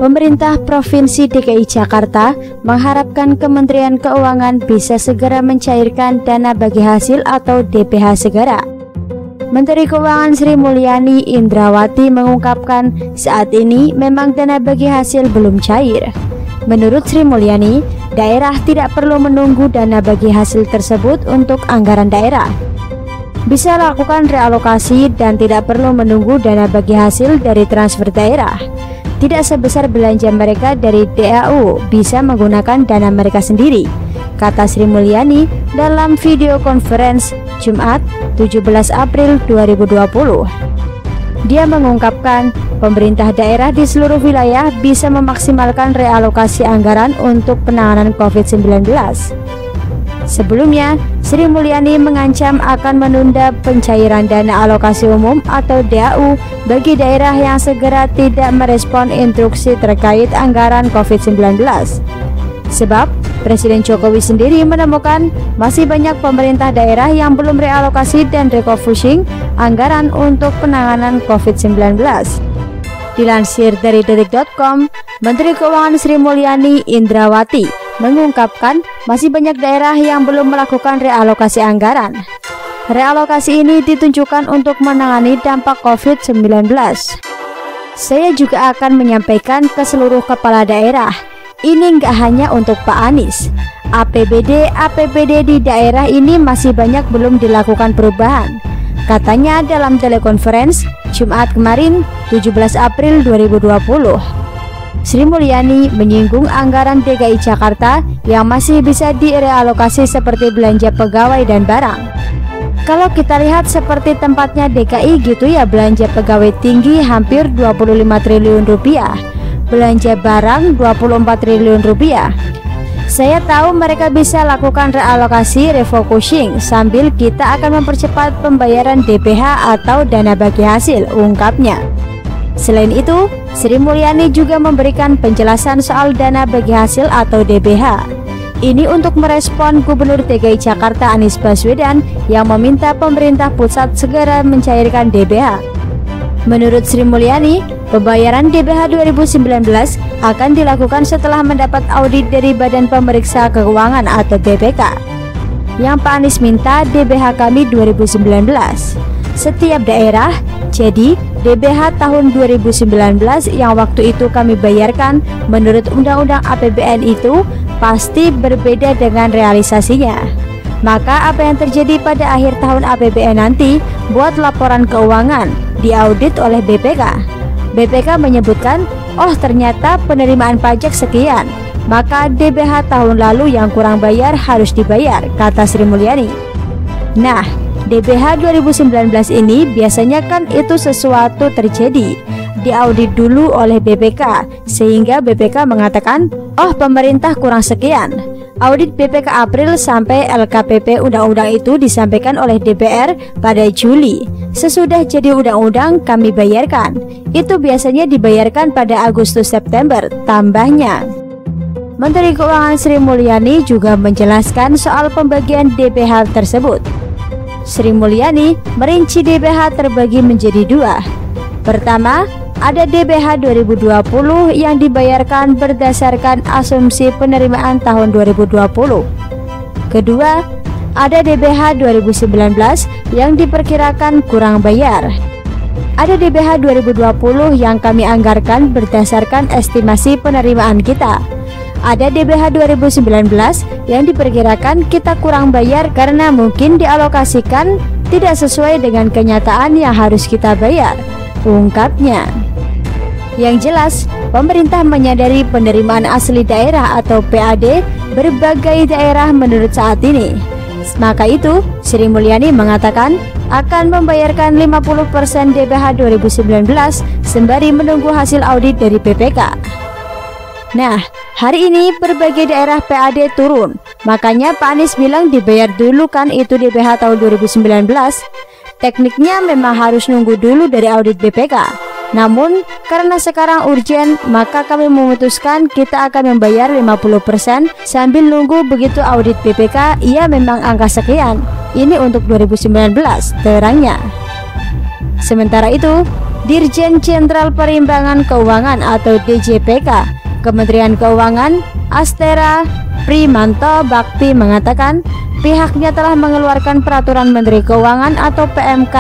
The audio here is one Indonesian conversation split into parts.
Pemerintah Provinsi DKI Jakarta mengharapkan Kementerian Keuangan bisa segera mencairkan dana bagi hasil atau DBH segera. Menteri Keuangan Sri Mulyani Indrawati mengungkapkan saat ini memang dana bagi hasil belum cair. Menurut Sri Mulyani, daerah tidak perlu menunggu dana bagi hasil tersebut untuk anggaran daerah. Bisa lakukan realokasi dan tidak perlu menunggu dana bagi hasil dari transfer daerah. Tidak sebesar belanja mereka dari DAU, bisa menggunakan dana mereka sendiri, kata Sri Mulyani dalam video conference Jumat 17 April 2020. Dia mengungkapkan pemerintah daerah di seluruh wilayah bisa memaksimalkan realokasi anggaran untuk penanganan COVID-19. Sebelumnya, Sri Mulyani mengancam akan menunda pencairan dana alokasi umum atau DAU bagi daerah yang segera tidak merespon instruksi terkait anggaran COVID-19. Sebab, Presiden Jokowi sendiri menemukan masih banyak pemerintah daerah yang belum realokasi dan refocusing anggaran untuk penanganan COVID-19. Dilansir dari detik.com, Menteri Keuangan Sri Mulyani Indrawati mengungkapkan masih banyak daerah yang belum melakukan realokasi anggaran. Realokasi ini ditunjukkan untuk menangani dampak COVID-19. Saya juga akan menyampaikan ke seluruh kepala daerah, ini nggak hanya untuk Pak Anies. APBD di daerah ini masih banyak belum dilakukan perubahan, katanya dalam telekonferensi Jumat kemarin 17 April 2020. Sri Mulyani menyinggung anggaran DKI Jakarta yang masih bisa direalokasi seperti belanja pegawai dan barang. Kalau kita lihat seperti tempatnya DKI gitu ya, belanja pegawai tinggi hampir 25 triliun rupiah, belanja barang 24 triliun rupiah. Saya tahu mereka bisa lakukan realokasi refocusing sambil kita akan mempercepat pembayaran DBH atau dana bagi hasil, ungkapnya. Selain itu, Sri Mulyani juga memberikan penjelasan soal dana bagi hasil atau DBH. Ini untuk merespon Gubernur DKI Jakarta Anies Baswedan yang meminta pemerintah pusat segera mencairkan DBH. Menurut Sri Mulyani, pembayaran DBH 2019 akan dilakukan setelah mendapat audit dari Badan Pemeriksa Keuangan atau BPK. Yang Pak Anies minta DBH kami 2019. Setiap daerah, jadi DBH tahun 2019 yang waktu itu kami bayarkan menurut Undang-Undang APBN itu pasti berbeda dengan realisasinya. Maka apa yang terjadi pada akhir tahun APBN nanti buat laporan keuangan diaudit oleh BPK. BPK menyebutkan, oh ternyata penerimaan pajak sekian, maka DBH tahun lalu yang kurang bayar harus dibayar, kata Sri Mulyani. Nah, DBH 2019 ini biasanya kan itu sesuatu terjadi, diaudit dulu oleh BPK, sehingga BPK mengatakan, oh pemerintah kurang sekian. Audit BPK April sampai LKPP undang-undang itu disampaikan oleh DPR pada Juli. Sesudah jadi undang-undang kami bayarkan. Itu biasanya dibayarkan pada Agustus-September, tambahnya. Menteri Keuangan Sri Mulyani juga menjelaskan soal pembagian DBH tersebut. Sri Mulyani merinci DBH terbagi menjadi dua. Pertama, ada DBH 2020 yang dibayarkan berdasarkan asumsi penerimaan tahun 2020. Kedua, ada DBH 2019 yang diperkirakan kurang bayar. Ada DBH 2020 yang kami anggarkan berdasarkan estimasi penerimaan kita. Ada DBH 2019 yang diperkirakan kita kurang bayar karena mungkin dialokasikan tidak sesuai dengan kenyataan yang harus kita bayar, ungkapnya. Yang jelas, pemerintah menyadari penerimaan asli daerah atau PAD berbagai daerah menurut saat ini. Maka itu, Sri Mulyani mengatakan akan membayarkan 50% DBH 2019 sembari menunggu hasil audit dari BPK. Nah, hari ini berbagai daerah PAD turun, makanya Pak Anies bilang dibayar dulu kan itu DBH tahun 2019. Tekniknya memang harus nunggu dulu dari audit BPK. Namun, karena sekarang urgen, maka kami memutuskan kita akan membayar 50% sambil nunggu begitu audit BPK, iya memang angka sekian. Ini untuk 2019, terangnya. Sementara itu, Dirjen Jenderal Perimbangan Keuangan atau DJPK, Kementerian Keuangan, Astera Primanto Bakti mengatakan pihaknya telah mengeluarkan Peraturan Menteri Keuangan atau PMK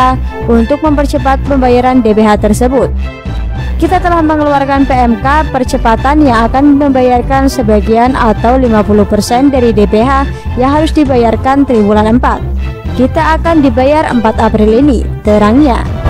untuk mempercepat pembayaran DBH tersebut. Kita telah mengeluarkan PMK percepatan yang akan membayarkan sebagian atau 50% dari DBH yang harus dibayarkan triwulan 4. Kita akan dibayar 4 April ini, terangnya.